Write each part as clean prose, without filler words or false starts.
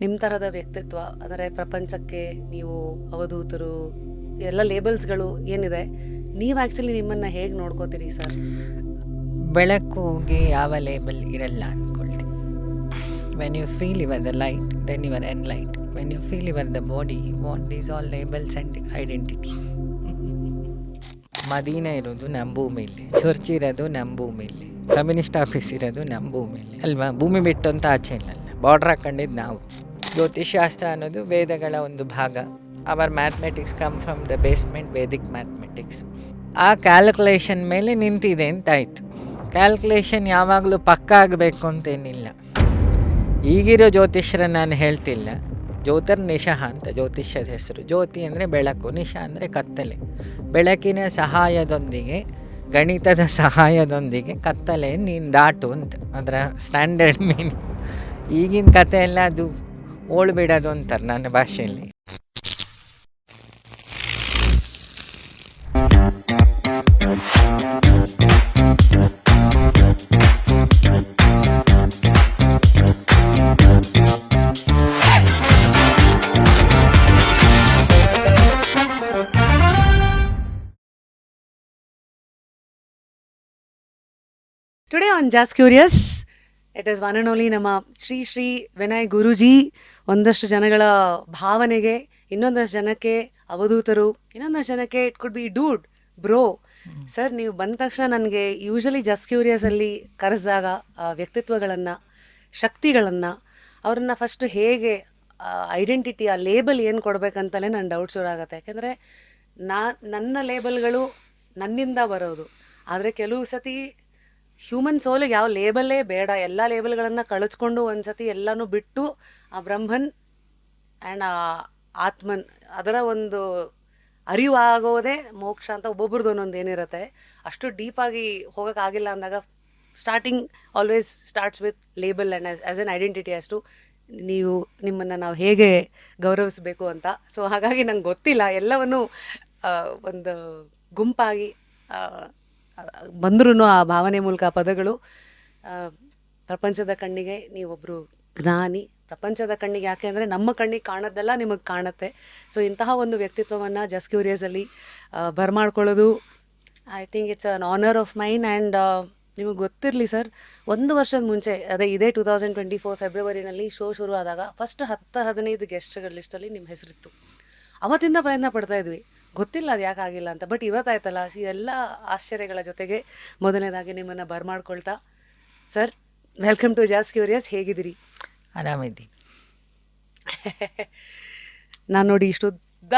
ನಿಮ್ಮ ಥರದ ವ್ಯಕ್ತಿತ್ವ ಅಂದರೆ ಪ್ರಪಂಚಕ್ಕೆ ನೀವು ಅವಧೂತರು ಎಲ್ಲ ಲೇಬಲ್ಸ್ಗಳು ಏನಿದೆ, ನೀವು ಆ್ಯಕ್ಚುಲಿ ನಿಮ್ಮನ್ನು ಹೇಗೆ ನೋಡ್ಕೋತೀರಿ ಸರ್? ಬೆಳಕುಗೆ ಯಾವ ಲೇಬಲ್ ಇರಲ್ಲ ಅಂದ್ಕೊಳ್ತೀನಿ. When you feel your the light then your in light. When you feel your the body what these all labels and identity. Medina ಇರೋದು ನಮ್ಮ ಭೂಮಿಲಿ, ಚರ್ಚ್ ಇರೋದು ನಮ್ಮ ಭೂಮಿಲಿ, ಕಮ್ಯುನಿಸ್ಟ್ ಆಫೀಸ್ ಇರೋದು ನಮ್ಮ ಭೂಮಿಲಿ ಅಲ್ವಾ? ಭೂಮಿ ಬಿಟ್ಟು ಅಂತ ಆಚೆ ಇಲ್ಲಲ್ಲ, ಬಾರ್ಡ್ರ್ ಹಾಕೊಂಡಿದ್ದು ನಾವು. ಜ್ಯೋತಿಷ್ಶಾಸ್ತ್ರ ಅನ್ನೋದು ವೇದಗಳ ಒಂದು ಭಾಗ. Our mathematics come from the basement Vedic mathematics. ಆ ಕ್ಯಾಲ್ಕುಲೇಷನ್ ಮೇಲೆ ನಿಂತಿದೆ ಅಂತಾಯಿತು. ಕ್ಯಾಲ್ಕುಲೇಷನ್ ಯಾವಾಗಲೂ ಪಕ್ಕ ಆಗಬೇಕು ಅಂತೇನಿಲ್ಲ. ಈಗಿರೋ ಜ್ಯೋತಿಷ್ಯರ ನಾನು ಹೇಳ್ತಿಲ್ಲ. ಜ್ಯೋತಿರ್ನಿಶಃ ಅಂತ ಜ್ಯೋತಿಷ್ಯದ ಹೆಸರು. ಜ್ಯೋತಿ ಅಂದರೆ ಬೆಳಕು, ನಿಶ ಅಂದರೆ ಕತ್ತಲೆ. ಬೆಳಕಿನ ಸಹಾಯದೊಂದಿಗೆ, ಗಣಿತದ ಸಹಾಯದೊಂದಿಗೆ ಕತ್ತಲೆ ನೀನು ದಾಟು ಅಂತ ಅದರ ಸ್ಟ್ಯಾಂಡರ್ಡ್ ಮೀನಿಂಗ್. ಈಗಿನ ಕತೆ ಎಲ್ಲ ಅದು ಓಳ್ಬಿಡೋದು ಅಂತಾರೆ ನನ್ನ ಭಾಷೆಯಲ್ಲಿ. ಟುಡೇ ಆನ್ ಜಾಸ್ curious it is one and only ನಮ್ಮ ಶ್ರೀ ಶ್ರೀ ವಿನಯ್ ಗುರೂಜಿ ಒಂದಷ್ಟು ಜನಗಳ ಭಾವನೆಗೆ, ಇನ್ನೊಂದಷ್ಟು ಜನಕ್ಕೆ ಅವಧೂತರು, ಇನ್ನೊಂದಷ್ಟು ಜನಕ್ಕೆ it could be dude bro. Sir, ನೀವು ಬಂದ ತಕ್ಷಣ ನನಗೆ ಯೂಶಲಿ ಜಸ್ಟ್ ಕ್ಯೂರಿಯಸಲ್ಲಿ ಕರೆಸಿದಾಗ ವ್ಯಕ್ತಿತ್ವಗಳನ್ನು, ಶಕ್ತಿಗಳನ್ನು, ಅವರನ್ನು ಫಸ್ಟು ಹೇಗೆ ಐಡೆಂಟಿಟಿ, ಆ ಲೇಬಲ್ ಏನು ಕೊಡಬೇಕಂತಲೇ ನನ್ನ ಡೌಟ್ ಶುರು ಆಗುತ್ತೆ. ಯಾಕೆಂದರೆ ನನ್ನ ಲೇಬಲ್ಗಳು ನನ್ನಿಂದ ಬರೋದು. ಆದರೆ ಕೆಲವು ಸತಿ ಹ್ಯೂಮನ್ ಸೋಲಿಗೆ ಯಾವ ಲೇಬಲ್ಲೇ ಬೇಡ, ಎಲ್ಲ ಲೇಬಲ್ಗಳನ್ನು ಕಳಿಸ್ಕೊಂಡು ಒಂದು ಸತಿ ಎಲ್ಲನೂ ಬಿಟ್ಟು ಆ ಬ್ರಹ್ಮನ್ ಆ್ಯಂಡ್ ಆ ಆತ್ಮನ್ ಅದರ ಒಂದು ಅರಿವಾಗೋದೇ ಮೋಕ್ಷ ಅಂತ ಒಬ್ಬೊಬ್ರದ್ದು ಒಂದೊಂದು ಏನಿರುತ್ತೆ. ಅಷ್ಟು ಡೀಪಾಗಿ ಹೋಗೋಕ್ಕಾಗಿಲ್ಲ ಅಂದಾಗ starting always starts with label and as an identity ಅಷ್ಟು ನಿಮ್ಮನ್ನು ನಾವು ಹೇಗೆ ಗೌರವಿಸಬೇಕು ಅಂತ. ಸೊ ಹಾಗಾಗಿ ನಂಗೆ ಗೊತ್ತಿಲ್ಲ, ಎಲ್ಲವನ್ನೂ ಒಂದು ಗುಂಪಾಗಿ ಬಂದ್ರೂ ಆ ಭಾವನೆ ಮೂಲಕ ಪದಗಳು ಪ್ರಪಂಚದ ಕಣ್ಣಿಗೆ ನೀವೊಬ್ಬರು ಜ್ಞಾನಿ. ಪ್ರಪಂಚದ ಕಣ್ಣಿಗೆ ಯಾಕೆ ಅಂದರೆ ನಮ್ಮ ಕಣ್ಣಿಗೆ ಕಾಣೋದೆಲ್ಲ ನಿಮಗೆ ಕಾಣುತ್ತೆ. ಸೊ ಇಂತಹ ಒಂದು ವ್ಯಕ್ತಿತ್ವವನ್ನು ಜಸ್ಟ್ ಕ್ಯೂರಿಯಸಲ್ಲಿ ಬರಮಾಡ್ಕೊಳ್ಳೋದು I think it's an honour of mine. And ನಿಮಗೆ ಗೊತ್ತಿರಲಿ ಸರ್, 1 ವರ್ಷದ ಮುಂಚೆ, ಅದೇ ಇದೇ 2024 ಫೆಬ್ರವರಿನಲ್ಲಿ ಶೋ ಶುರು ಆದಾಗ ಫಸ್ಟ್ 10-15 ಗೆಸ್ಟ್ಗಳ ಲಿಸ್ಟಲ್ಲಿ ನಿಮ್ಮ ಹೆಸರಿತ್ತು. ಅವತ್ತಿಂದ ಪ್ರಯತ್ನ ಪಡ್ತಾ ಇದ್ವಿ, ಗೊತ್ತಿಲ್ಲ ಅದು ಯಾಕೆ ಆಗಿಲ್ಲ ಅಂತ. ಬಟ್ ಇವತ್ತಾಯ್ತಲ್ಲ, ಎಲ್ಲ ಆಶ್ಚರ್ಯಗಳ ಜೊತೆಗೆ ಮೊದಲನೇದಾಗಿ ನಿಮ್ಮನ್ನು ಬರಮಾಡ್ಕೊಳ್ತಾ, ಸರ್ ವೆಲ್ಕಮ್ ಟು ಜಾಸ್ ಕ್ಯೂರಿಯಸ್. ಹೇಗಿದ್ದೀರಿ? ಆರಾಮಿದ್ದೀನಿ. ನಾನು ನೋಡಿ ಇಷ್ಟುದ್ದ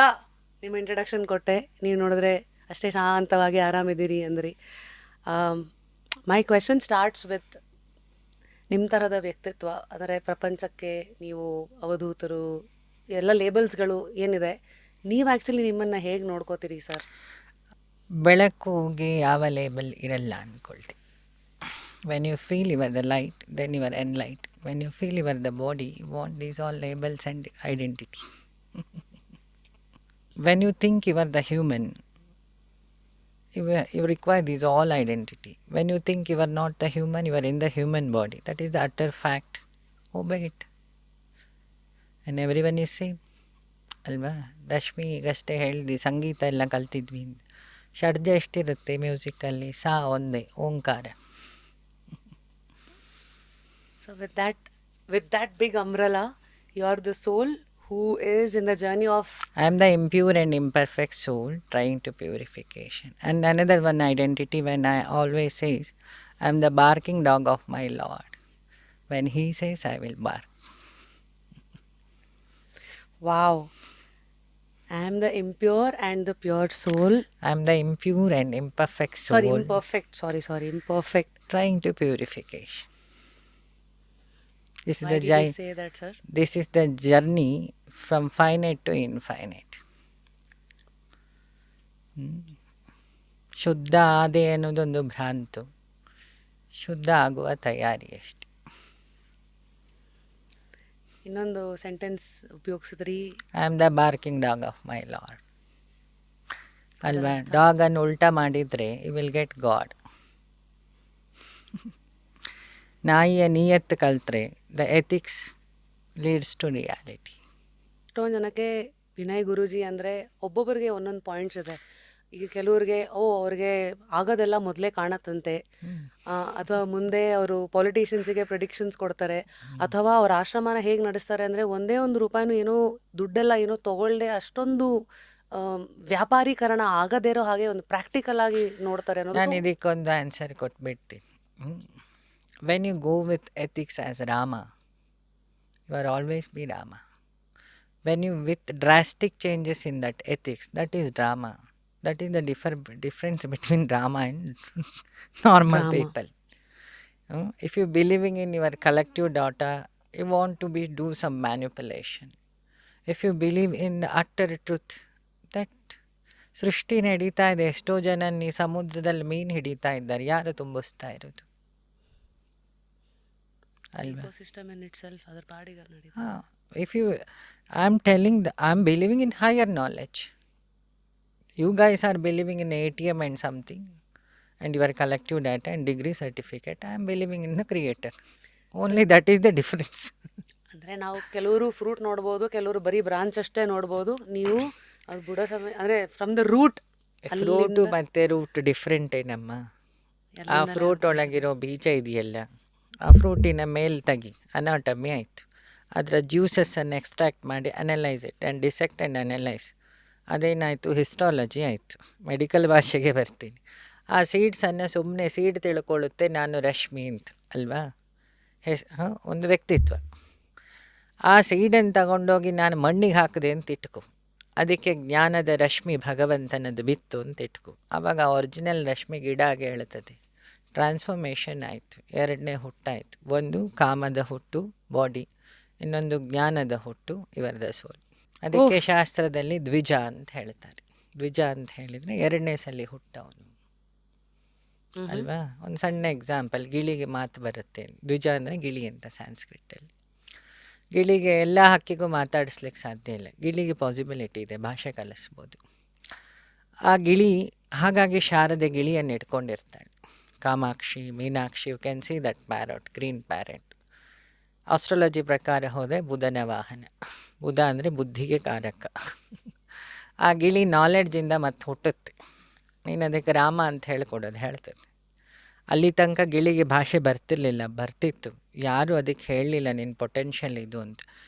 ನಿಮ್ಮ ಇಂಟ್ರಡಕ್ಷನ್ ಕೊಟ್ಟೆ, ನೀವು ನೋಡಿದ್ರೆ ಅಷ್ಟೇ ಶಾಂತವಾಗಿ ಆರಾಮಿದ್ದೀರಿ ಅಂದ್ರಿ. ಮೈ ಕ್ವೆಶನ್ ಸ್ಟಾರ್ಟ್ಸ್ ವಿತ್ ನಿಮ್ಮ ಥರದ ವ್ಯಕ್ತಿತ್ವ ಅಂದರೆ ಪ್ರಪಂಚಕ್ಕೆ ನೀವು ಅವಧೂತರು, ಎಲ್ಲ ಲೇಬಲ್ಸ್ಗಳು ಏನಿದೆ, ನೀವು ಆ್ಯಕ್ಚುಲಿ ನಿಮ್ಮನ್ನು ಹೇಗೆ ನೋಡ್ಕೋತೀರಿ ಸರ್? ಬೆಳಕುಗೆ ಯಾವ ಲೇಬಲ್ ಇರಲ್ಲ ಅಂದ್ಕೊಳ್ತೀನಿ. When you feel your the light then your in light. When you feel your the body what these all labels and identity. When you think you're the human, you require these all identity. When you think you are not the human, you are in the human body. That is the utter fact. Obey it. And everyone is same. ಅಲ್ವಾ? ರಶ್ಮಿ ಈಗಷ್ಟೇ ಹೇಳಿದ್ವಿ, ಸಂಗೀತ ಎಲ್ಲ ಕಲ್ತಿದ್ವಿ. ಷಡ್ಜ ಎಷ್ಟಿರುತ್ತೆ musically? ಸಾ ಒಂದೇ, ಓಂಕಾರ. So with that big umbrella, you are the soul who is in the journey of... I am the impure and imperfect soul trying to purification. And another one identity, when I always says, I am the barking dog of my Lord. When he says, I will bark. Wow. I am the impure and the pure soul. I am the impure and imperfect soul. Imperfect. Trying to purification. This Why is the did you say that, sir? This is the journey from finite to infinite. ಶುದ್ಧ ಆದೆ ಅನ್ನೋದೊಂದು ಭ್ರಾಂತು, ಶುದ್ಧ ಆಗುವ ತಯಾರಿ ಅಷ್ಟೆ. ಇನ್ನೊಂದು sentence ಉಪಯೋಗಿಸಿದ್ರಿ, I am the barking dog of my Lord. ಅಲ್ವಾ? ಡಾಗನ್ನು ಉಲ್ಟಾ ಮಾಡಿದರೆ ಯು ವಿಲ್ ಗೆಟ್ ಗಾಡ್. ನಾಯಿಯ ನಿಯತ್ತು ಕಲ್ತ್ರೆ the ethics leads to reality. ಎಷ್ಟೊಂದು ಜನಕ್ಕೆ ವಿನಯ್ ಗುರೂಜಿ ಅಂದರೆ ಒಬ್ಬೊಬ್ಬರಿಗೆ ಒಂದೊಂದು ಪಾಯಿಂಟ್ಸ್ ಇದೆ. ಈಗ ಕೆಲವ್ರಿಗೆ ಅವ್ರಿಗೆ ಆಗೋದೆಲ್ಲ ಮೊದಲೇ ಕಾಣತ್ತಂತೆ, ಅಥವಾ ಮುಂದೆ ಅವರು ಪೊಲಿಟಿಷಿಯನ್ಸಿಗೆ ಪ್ರಿಡಿಕ್ಷನ್ಸ್ ಕೊಡ್ತಾರೆ, ಅಥವಾ ಅವ್ರ ಆಶ್ರಮನ ಹೇಗೆ ನಡೆಸ್ತಾರೆ ಅಂದರೆ ಒಂದೇ ಒಂದು ರೂಪಾಯಿನೂ ಏನೋ ದುಡ್ಡೆಲ್ಲ ಏನೋ ತೊಗೊಳ್ದೆ ಅಷ್ಟೊಂದು ವ್ಯಾಪಾರೀಕರಣ ಆಗದೇ ಇರೋ ಹಾಗೆ ಒಂದು ಪ್ರಾಕ್ಟಿಕಲ್ ಆಗಿ ನೋಡ್ತಾರೆ ನಾನು ಅನ್ನೋದು. ಇದಕ್ಕೊಂದು ಆನ್ಸರ್ ಕೊಟ್ಬಿಡ್ತೀನಿ. When you go with ethics as Rama, you are always be Rama. When you with drastic changes in that ethics, that is drama. That is the difference between drama and normal Drama. people. If you believing in your collective data, you want to do some manipulation. If you believe in the utter truth, that ಸೃಷ್ಟಿ ನಡೀತಾ ಇದೆ, ಎಷ್ಟೋ ಜನ ಸಮುದ್ರದಲ್ಲಿ ಮೀನು ಹಿಡಿತಾ ಇದ್ದಾರೆ, ಯಾರು ತುಂಬಿಸ್ತಾ ಇರೋದು ಅಲ್ವಾ? ಎಕೋಸಿಸ್ಟಮ್ ಇನ್ ಇಟ್ ಸೆಲ್ಫ್ ಅದರ ಪಾಡಿಗೆ ಅದು ನಡೀತಾ. If you, I am believing in higher knowledge. You guys are believing in ATM and something and your collective data and degree certificate. I am believing in the creator. Only that is the difference. ಅಂದರೆ ನಾವು ಕೆಲವರು fruit ನೋಡ್ಬೋದು, ಕೆಲವರು ಬರೀ branch ಅಷ್ಟೇ ನೋಡ್ಬೋದು. ನೀವು ಅದು ಬುಡ ಸಮಯ ಅಂದರೆ ಫ್ರಮ್ ದ ರೂಟ್. ಫ್ರೂಟು ಮತ್ತು ರೂಟ್ ಡಿಫ್ರೆಂಟ್ ಏನಮ್ಮ. ಆ ಫ್ರೂಟ್ ಒಳಗಿರೋ ಬೀಜ ಇದೆಯಲ್ಲ, ಆ ಫ್ರೂಟಿನ ಮೇಲ್ ತೆಗಿ, ಅನಾಟಮಿ ಆಯಿತು. ಅದರ ಜ್ಯೂಸಸ್ಸನ್ನು ಎಕ್ಸ್ಟ್ರಾಕ್ಟ್ ಮಾಡಿ analyse it and dissect and analyse, ಅದೇನಾಯಿತು? ಹಿಸ್ಟಾಲಜಿ ಆಯಿತು. ಮೆಡಿಕಲ್ ಭಾಷೆಗೆ ಬರ್ತೀನಿ. ಆ ಸೀಡ್ಸನ್ನು ಸುಮ್ಮನೆ ಸೀಡ್ ತಿಳ್ಕೊಳ್ಳುತ್ತೆ ನಾನು ರಶ್ಮಿ ಅಂತ ಅಲ್ವಾ, ಒಂದು ವ್ಯಕ್ತಿತ್ವ. ಆ ಸೀಡನ್ನು ತಗೊಂಡೋಗಿ ನಾನು ಮಣ್ಣಿಗೆ ಹಾಕಿದೆ ಅಂತ ಇಟ್ಕೊ, ಅದಕ್ಕೆ ಜ್ಞಾನದ ರಶ್ಮಿ ಭಗವಂತನದು ಬಿತ್ತು ಅಂತ ಇಟ್ಕೊ. ಆವಾಗ ಒರಿಜಿನಲ್ ರಶ್ಮಿ ಗಿಡ ಆಗಿ ಹೇಳ್ತದೆ. ಟ್ರಾನ್ಸ್ಫಾರ್ಮೇಷನ್ ಆಯಿತು, ಎರಡನೇ ಹುಟ್ಟಾಯಿತು. ಒಂದು ಕಾಮದ ಹುಟ್ಟು ಬಾಡಿ, ಇನ್ನೊಂದು ಜ್ಞಾನದ ಹುಟ್ಟು ಇವರದ ಸೋಲ್. ಅದಕ್ಕೆ ಶಾಸ್ತ್ರದಲ್ಲಿ ದ್ವಿಜ ಅಂತ ಹೇಳ್ತಾರೆ. ದ್ವಿಜ ಅಂತ ಹೇಳಿದರೆ ಎರಡನೇ ಸಲ ಹುಟ್ಟವನು ಅಲ್ವಾ. ಒಂದು ಸಣ್ಣ ಎಕ್ಸಾಂಪಲ್, ಗಿಳಿಗೆ ಮಾತು ಬರುತ್ತೆ. ದ್ವಿಜ ಅಂದರೆ ಗಿಳಿ ಅಂತ ಸಂಸ್ಕೃತಲ್ಲಿ. ಗಿಳಿಗೆ ಎಲ್ಲ ಹಕ್ಕಿಗೂ ಮಾತಾಡಿಸ್ಲಿಕ್ಕೆ ಸಾಧ್ಯ ಇಲ್ಲ, ಗಿಳಿಗೆ ಪಾಸಿಬಿಲಿಟಿ ಇದೆ, ಭಾಷೆ ಕಲಿಸ್ಬೋದು. ಆ ಗಿಳಿ ಹಾಗಾಗಿ ಶಾರದೆ ಗಿಳಿಯನ್ನು ಇಟ್ಕೊಂಡಿರ್ತಾಳೆ. Kamakshi, Meenakshi, you can see that parrot, green parrot. Astrology ಪ್ರಕಾರ ಹೋದರೆ ಬುಧನ ವಾಹನ. ಬುಧ ಅಂದರೆ ಬುದ್ಧಿಗೆ ಕಾರಕ. ಆ ಗಿಳಿ ನಾಲೆಡ್ಜಿಂದ ಮತ್ತೆ ಹುಟ್ಟುತ್ತೆ. ನೀನು ಅದಕ್ಕೆ ರಾಮ ಅಂತ ಹೇಳ್ಕೊಡೋದು ಹೇಳ್ತದೆ. ಅಲ್ಲಿ ತನಕ ಗಿಳಿಗೆ ಭಾಷೆ ಬರ್ತಿರ್ಲಿಲ್ಲ, ಬರ್ತಿತ್ತು, ಯಾರೂ ಅದಕ್ಕೆ ಹೇಳಲಿಲ್ಲ ನಿನ್ನ ಪೊಟೆನ್ಷಿಯಲ್ ಇದು ಅಂತ.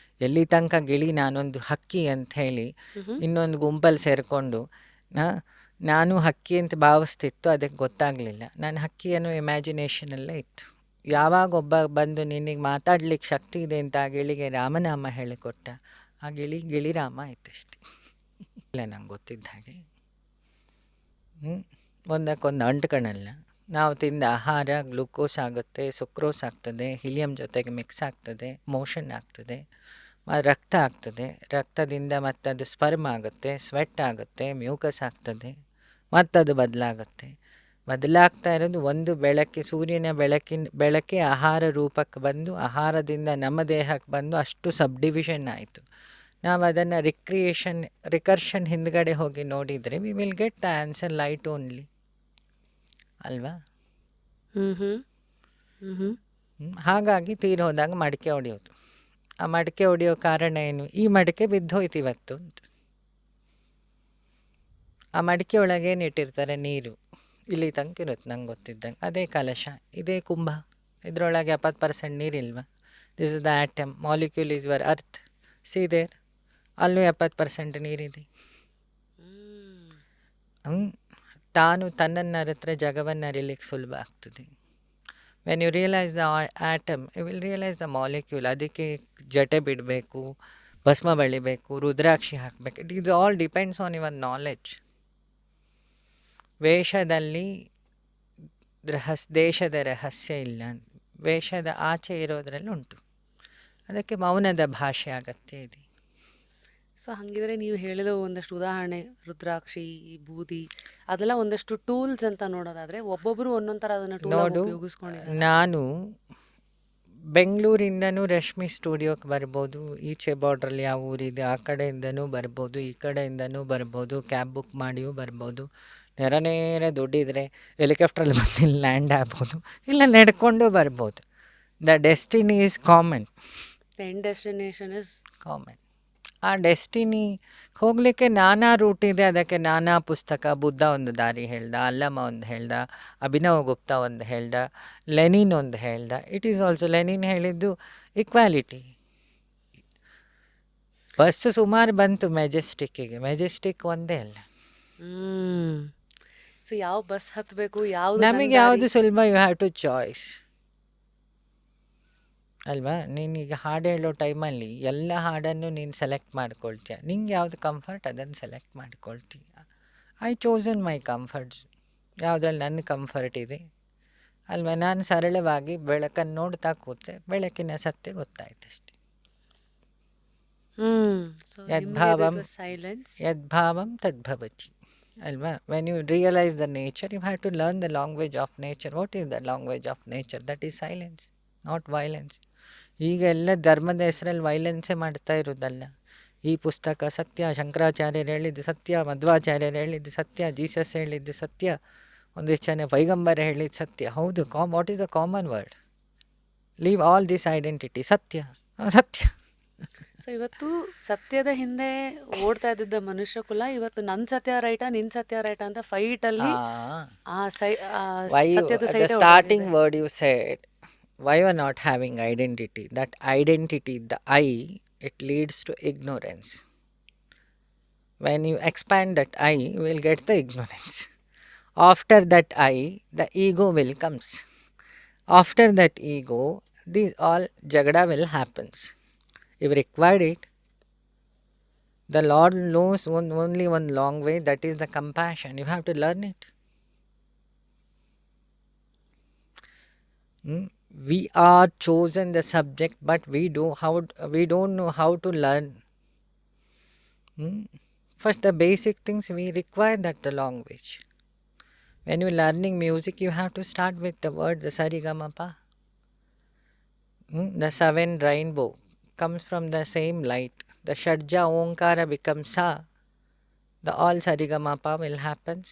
ಎಲ್ಲಿ ತನಕ ಗಿಳಿ ನಾನೊಂದು ಹಕ್ಕಿ ಅಂತ ಹೇಳಿ ಇನ್ನೊಂದು ಗುಂಪಲ್ಲಿ ಸೇರಿಕೊಂಡು ನಾನು ಹಕ್ಕಿ ಅಂತ ಭಾವಿಸ್ತಿತ್ತು, ಅದಕ್ಕೆ ಗೊತ್ತಾಗಲಿಲ್ಲ ನಾನು ಹಕ್ಕಿ ಅನ್ನೋ ಇಮ್ಯಾಜಿನೇಷನಲ್ಲೇ ಇತ್ತು. ಯಾವಾಗ ಒಬ್ಬ ಬಂದು ನಿನಗೆ ಮಾತಾಡ್ಲಿಕ್ಕೆ ಶಕ್ತಿ ಇದೆ ಅಂತ ಆ ಗಿಳಿಗೆ ರಾಮನಾಮ ಹೇಳಿಕೊಟ್ಟ, ಆ ಗಿಳಿರಾಮ ಆಯ್ತಷ್ಟೆ. ಇಲ್ಲ ನಂಗೆ ಗೊತ್ತಿದ್ದ ಹಾಗೆ ಒಂದಕ್ಕೊಂದು ಅಂಟ್ಕಣಲ್ಲ. ನಾವು ತಿಂದ ಆಹಾರ ಗ್ಲೂಕೋಸ್ ಆಗುತ್ತೆ, ಸುಕ್ರೋಸ್ ಆಗ್ತದೆ, ಹೀಲಿಯಂ ಜೊತೆಗೆ ಮಿಕ್ಸ್ ಆಗ್ತದೆ, ಮೋಷನ್ ಆಗ್ತದೆ, ರಕ್ತ ಆಗ್ತದೆ, ರಕ್ತದಿಂದ ಮತ್ತದು ಸ್ಪರ್ಮ್ ಆಗುತ್ತೆ, ಸ್ವೆಟ್ ಆಗುತ್ತೆ, ಮ್ಯೂಕಸ್ ಆಗ್ತದೆ, ಮತ್ತದು ಬದಲಾಗ್ತಾ ಇರೋದು ಒಂದು ಬೆಳಕೆ, ಸೂರ್ಯನ ಬೆಳಕೆ ಆಹಾರ ರೂಪಕ್ಕೆ ಬಂದು ಆಹಾರದಿಂದ ನಮ್ಮ ದೇಹಕ್ಕೆ ಬಂದು ಅಷ್ಟು ಸಬ್ ಡಿವಿಷನ್ ಆಯಿತು. ನಾವು ಅದನ್ನು ರಿಕರ್ಷನ್ ಹಿಂದ್ಗಡೆ ಹೋಗಿ ನೋಡಿದರೆ we will get the answer light only ಅಲ್ವಾ. ಹಾಗಾಗಿ ತೀರೋದಾಗ ಮಡಿಕೆ ಹೊಡೆಯೋದು. ಆ ಮಡಿಕೆ ಹೊಡೆಯೋ ಕಾರಣ ಏನು? ಈ ಮಡಿಕೆ ಬಿದ್ದೋಯ್ತು ಇವತ್ತು ಅಂತ. ಆ ಮಡಿಕೆ ಒಳಗೆ ಏನು ಇಟ್ಟಿರ್ತಾರೆ? ನೀರು. ಇಲ್ಲಿ ತನಕ ಇರುತ್ತೆ ನಂಗೆ ಗೊತ್ತಿದ್ದಂಗೆ. ಅದೇ ಕಲಶ, ಇದೇ ಕುಂಭ, ಇದರೊಳಗೆ 70% ನೀರಿಲ್ವಾ? This is the atom, molecule is your earth, see there, ಅಲ್ಲೂ 70% ನೀರಿದೆ. ತಾನು ತನ್ನನ್ನು ಅರಿತರೆ ಜಗವನ್ನು ಅರಿಲಿಕ್ಕೆ ಸುಲಭ ಆಗ್ತದೆ. When you realise the atom, you will realise the molecule. ಅದಕ್ಕೆ ಜಟೆ ಬಿಡಬೇಕು, ಭಸ್ಮ ಬಳಿಬೇಕು, ರುದ್ರಾಕ್ಷಿ ಹಾಕಬೇಕು. It is all depends on your knowledge. ವೇಷದಲ್ಲಿ ದೇಶದ ರಹಸ್ಯ ಇಲ್ಲ, ವೇಷದ ಆಚೆ ಇರೋದ್ರಲ್ಲಿ ಉಂಟು. ಅದಕ್ಕೆ ಮೌನದ ಭಾಷೆ ಅಗತ್ಯ ಇದೆ. ಸೊ ಹಾಗಿದ್ರೆ ನೀವು ಹೇಳಿದ ಒಂದಷ್ಟು ಉದಾಹರಣೆ, ರುದ್ರಾಕ್ಷಿ, ಬೂದಿ, ಅದೆಲ್ಲ ಒಂದಷ್ಟು ಟೂಲ್ಸ್ ಅಂತ ನೋಡೋದಾದರೆ ಒಬ್ಬೊಬ್ಬರು ಒಂದೊಂದು ಥರ ಅದನ್ನು ನೋಡು, ಉಪಯೋಗಿಸ್ಕೊಂಡಿದ್ದಾರೆ. ನಾನು ಬೆಂಗಳೂರಿಂದನೂ ರಶ್ಮಿ ಸ್ಟುಡಿಯೋಕ್ಕೆ ಬರ್ಬೋದು, ಈಚೆ ಬಾರ್ಡ್ರಲ್ಲಿ ಯಾವ ಊರಿದೆ ಆ ಕಡೆಯಿಂದನೂ ಬರ್ಬೋದು, ಈ ಕಡೆಯಿಂದನೂ ಬರ್ಬೋದು, ಕ್ಯಾಬ್ ಬುಕ್ ಮಾಡಿಯೂ ಬರ್ಬೋದು. ನೇರ ದುಡ್ಡಿದ್ರೆ ಹೆಲಿಕಾಪ್ಟ್ರಲ್ಲಿ ಬಂದು ಲ್ಯಾಂಡ್ ಆಗ್ಬೋದು, ಇಲ್ಲ ನಡ್ಕೊಂಡು ಬರ್ಬೋದು. The destiny is common. End destination is common. ಆ ಡೆಸ್ಟಿನಿ ಹೋಗಲಿಕ್ಕೆ ನಾನಾ ರೂಟ್ ಇದೆ, ಅದಕ್ಕೆ ನಾನಾ ಪುಸ್ತಕ. ಬುದ್ಧ ಒಂದು ದಾರಿ ಹೇಳ್ದ, ಅಲ್ಲಮ ಒಂದು ಹೇಳ್ದ, ಅಭಿನವ್ ಗುಪ್ತಾ ಒಂದು ಹೇಳ್ದ, ಲೆನಿನ್ ಒಂದು ಹೇಳ್ದ. ಇಟ್ ಈಸ್ ಆಲ್ಸೋ ಲೆನಿನ್ ಹೇಳಿದ್ದು ಇಕ್ವಾಲಿಟಿ. ಬಸ್ ಸುಮಾರು ಬಂತು ಮೆಜೆಸ್ಟಿಕ್ಕಿಗೆ, ಮೆಜೆಸ್ಟಿಕ್ ಒಂದೇ ಅಲ್ಲ. ಸೊ ಯಾವ ಬಸ್ ಹತ್ತಬೇಕು, ಯಾವುದು ನಮಗೆ ಯಾವುದು ಸುಲಭ, ಯು ಹ್ಯಾವ್ ಟು ಚಾಯ್ಸ್ ಅಲ್ವಾ. ನೀನೀಗ ಹಾಡು ಹೇಳೋ ಟೈಮಲ್ಲಿ ಎಲ್ಲ ಹಾಡನ್ನು ನೀನು ಸೆಲೆಕ್ಟ್ ಮಾಡ್ಕೊಳ್ತೀಯ. ನಿಂಗೆ ಯಾವುದು ಕಂಫರ್ಟ್ ಅದನ್ನು ಸೆಲೆಕ್ಟ್ ಮಾಡ್ಕೊಳ್ತೀಯ. ಐ ಚೋಸನ್ ಮೈ ಕಂಫರ್ಟ್ಸ್, ಯಾವುದ್ರಲ್ಲಿ ನನ್ನ ಕಂಫರ್ಟ್ ಇದೆ ಅಲ್ವಾ. ನಾನು ಸರಳವಾಗಿ ಬೆಳಕನ್ನು ನೋಡ್ತಾ ಕೂತೆ, ಬೆಳಕಿನ ಸತ್ಯ ಗೊತ್ತಾಯ್ತು ಅಷ್ಟೆ. ಯದ್ಭಾವಂ ಸೈಲೆನ್ಸ್ ಯದ್ಭಾವಂ ತದ್ಭವತಿ ಅಲ್ವಾ. When you realise the nature, you have to learn the language of nature. What is the language of nature? That is silence, not violence. ಈಗ ಎಲ್ಲ ಧರ್ಮದ ಹೆಸರಲ್ಲಿ ವೈಲೆನ್ಸೇ ಮಾಡ್ತಾ ಇರೋದಲ್ಲ. ಈ ಪುಸ್ತಕ ಸತ್ಯ, ಶಂಕರಾಚಾರ್ಯರು ಹೇಳಿದ್ದು ಸತ್ಯ, ಮಧ್ವಾಚಾರ್ಯರು ಹೇಳಿದ್ದು ಸತ್ಯ, ಜೀಸಸ್ ಹೇಳಿದ್ದು ಸತ್ಯ, ಒಂದಿಷ್ಟು ಜನ ಪೈಗಂಬರ ಹೇಳಿದ್ದು ಸತ್ಯ. ಹೌದು, what is the common word? Leave all this identity. ಸತ್ಯ ಸತ್ಯ. ಸೊ ಇವತ್ತು ಸತ್ಯದ ಹಿಂದೆ ಓಡ್ತಾ ಇದ್ದಿದ್ದ ಮನುಷ್ಯ ಕುಲ ಇವತ್ತು ನನ್ನ ಸತ್ಯ ರೈಟಾ, ನಿನ್ ಸತ್ಯ ರೈಟಾ ಅಂತ ಫೈಟ್ ಅಲ್ಲಿ ಸತ್ಯದ The starting word you said, why you are not having identity? That identity, the I, it leads to ignorance. When you expand that I, you will get the ignorance. After that I, the ego will comes. After that ego, these all jagada will happens. If required it, the Lord knows only one long way, that is the compassion. You have to learn it. We are chosen the subject, but we don't know how to learn. First, the basic things we require, that the language. When you are learning music, you have to start with the word, the Sarigamapa. The seven rainbow comes from the same light. The Shadja Onkara becomes Sa. The all Sarigamapa will happens.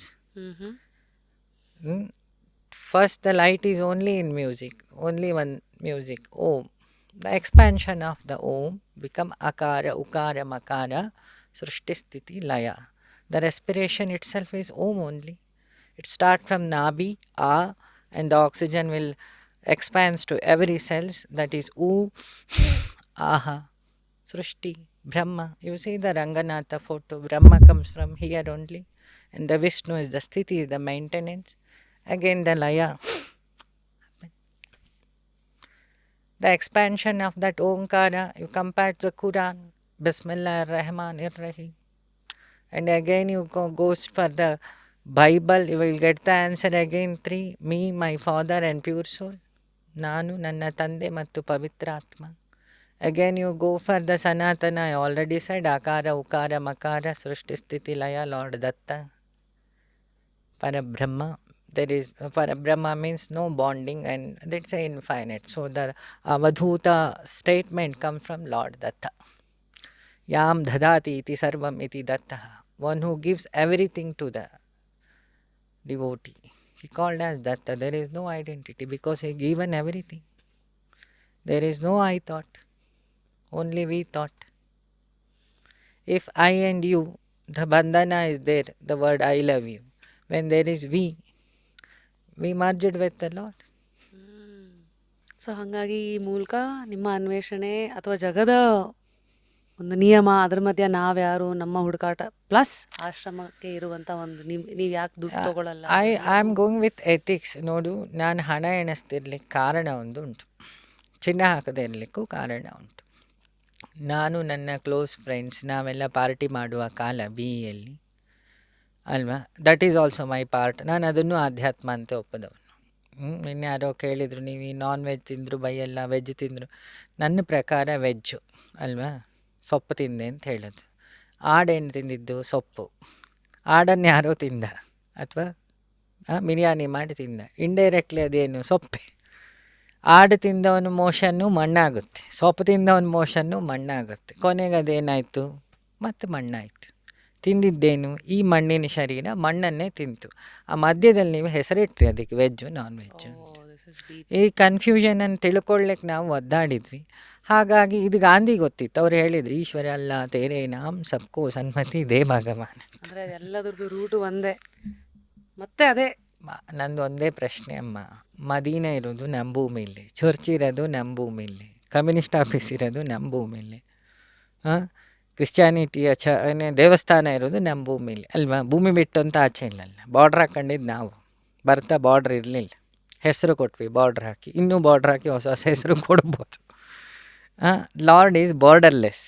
First, the light is only in music, only one music, Om. The expansion of the Om become Akara, Ukara, Makara, Srishti, Sthiti, Laya. The respiration itself is Om only. It starts from Nabi, A, and the oxygen will expands to every cells, that is U, Aha, Srishti, Brahma. You see the Ranganatha photo, Brahma comes from here only, and the Vishnu is the Sthiti, is the maintenance. Again the Laya. The expansion of that Omkara, you compare to the Quran, Bismillah ar-Rahman ar-Rahim. And again you goes for the Bible, you will get the answer again 3, me, my father and pure soul. Nanu, Nanna Tande Mattu Pavitratma. Again you go for the Sanatana, I already said, Akara, Ukara, Makara, Srishti, Sthiti, Laya, Lord Datta. Parabrahma. There is Parabrahma means no bonding, and that's infinite. So the Avadhuta statement comes from Lord Datta. Yam dhadati iti sarvam iti datta. One who gives everything to the devotee. He called as Datta. There is no identity because he given everything. There is no I thought. Only we thought. If I and you, the bandhana is there, the word I love you. When there is we merged with the Lord. So ಹಾಗಾಗಿ ಈ ಮೂಲಕ ನಿಮ್ಮ ಅನ್ವೇಷಣೆ ಅಥವಾ ಜಗದ ಒಂದು ನಿಯಮ, ಅದ್ರ ಮಧ್ಯ ನಾವ್ಯಾರು, ನಮ್ಮ ಹುಡುಕಾಟ ಪ್ಲಸ್ ಆಶ್ರಮಕ್ಕೆ ಇರುವಂಥ ಒಂದು ನೀವು ಯಾಕೆ ದುಡ್ಡು ತಗೊಳ್ಳಲ್ಲ. I am going with ethics. ನೋಡು, ನಾನು ಹಣ ಎಣಿಸ್ತಿರ್ಲಿಕ್ಕೆ ಕಾರಣ ಒಂದು ಉಂಟು, ಚಿನ್ನ ಹಾಕದೇ ಇರಲಿಕ್ಕೂ ಕಾರಣ ಉಂಟು. ನಾನು ನನ್ನ ಕ್ಲೋಸ್ ಫ್ರೆಂಡ್ಸ್ ನಾವೆಲ್ಲ ಪಾರ್ಟಿ ಮಾಡುವ ಕಾಲ BEಯಲ್ಲಿ ಅಲ್ವಾ, that is also my part. ನಾನು ಅದನ್ನು ಆಧ್ಯಾತ್ಮ ಅಂತ ಒಪ್ಪದವನು. ಇನ್ಯಾರೋ ಕೇಳಿದರು, ನೀವು ಈ ನಾನ್ ವೆಜ್ ತಿಂದರು ಬೈಯಲ್ಲ, ವೆಜ್ ತಿಂದರು. ನನ್ನ ಪ್ರಕಾರ ವೆಜ್ಜು ಅಲ್ವಾ, ಸೊಪ್ಪು ತಿಂದೆ ಅಂತ ಹೇಳೋದು. ಆಡೇನು ತಿಂದಿದ್ದು? ಸೊಪ್ಪು. ಆಡನ್ನು ಯಾರೋ ತಿಂದ ಅಥವಾ ಬಿರಿಯಾನಿ ಮಾಡಿ ತಿಂದ, ಇಂಡೈರೆಕ್ಟ್ಲಿ ಅದೇನು ಸೊಪ್ಪೆ. ಆಡು ತಿಂದವನು ಮೋಷನ್ನು ಮಣ್ಣಾಗುತ್ತೆ, ಸೊಪ್ಪು ತಿಂದವನು ಮೋಷನ್ನು ಮಣ್ಣಾಗುತ್ತೆ. ಕೊನೆಗೆ ಅದೇನಾಯಿತು? ಮತ್ತು ಮಣ್ಣಾಯಿತು. ತಿಂದಿದ್ದೇನು? ಈ ಮಣ್ಣಿನ ಶರೀರ ಮಣ್ಣನ್ನೇ ತಿಂತು. ಆ ಮಧ್ಯದಲ್ಲಿ ನೀವು ಹೆಸರಿಟ್ರಿ ಅದಕ್ಕೆ ವೆಜ್ಜು ನಾನ್ ವೆಜ್ಜು. ಈ ಕನ್ಫ್ಯೂಷನನ್ನು ತಿಳ್ಕೊಳ್ಳಿಕ್ಕೆ ನಾವು ಒದ್ದಾಡಿದ್ವಿ. ಹಾಗಾಗಿ ಇದು ಗಾಂಧಿ ಗೊತ್ತಿತ್ತು. ಅವ್ರು ಹೇಳಿದ್ರು, ಈಶ್ವರ ಅಲ್ಲ ತೇರೇ ನಾಮ್ ಸಬ್ಕೋ ಸನ್ಮತಿ ದೇ ಭಗವಾನ್. ಅಂದರೆ ಎಲ್ಲದ್ರದ್ದು ರೂಟು ಒಂದೇ. ಮತ್ತೆ ಅದೇ ನಂದು ಒಂದೇ ಪ್ರಶ್ನೆ ಅಮ್ಮ, ಮದೀನ ಇರೋದು ನಮ್ಮ ಭೂಮಿಲಿ, ಚರ್ಚ್ ಇರೋದು ನಮ್ಮ ಭೂಮಿಲಿ, ಕಮ್ಯುನಿಸ್ಟ್ ಆಫೀಸ್ ಇರೋದು ನಮ್ಮ ಭೂಮಿಲಿ, ಕ್ರಿಶ್ಚಿಯಾನಿಟಿಯ ದೇವಸ್ಥಾನ ಇರೋದು ನಮ್ಮ ಭೂಮಿಲಿ ಅಲ್ವಾ? ಭೂಮಿ ಬಿಟ್ಟು ಅಂತ ಆಚೆ ಇಲ್ಲಲ್ಲ. ಬಾರ್ಡ್ರ್ ಹಾಕೊಂಡಿದ್ದು ನಾವು, ಬರ್ತಾ ಬಾರ್ಡ್ರ್ ಇರಲಿಲ್ಲ, ಹೆಸರು ಕೊಟ್ವಿ ಬಾರ್ಡ್ರ್ ಹಾಕಿ, ಇನ್ನೂ ಬಾರ್ಡ್ರ್ ಹಾಕಿ ಹೊಸ ಹೊಸ ಹೆಸರು ಕೊಡ್ಬೋದು. Lord is borderless.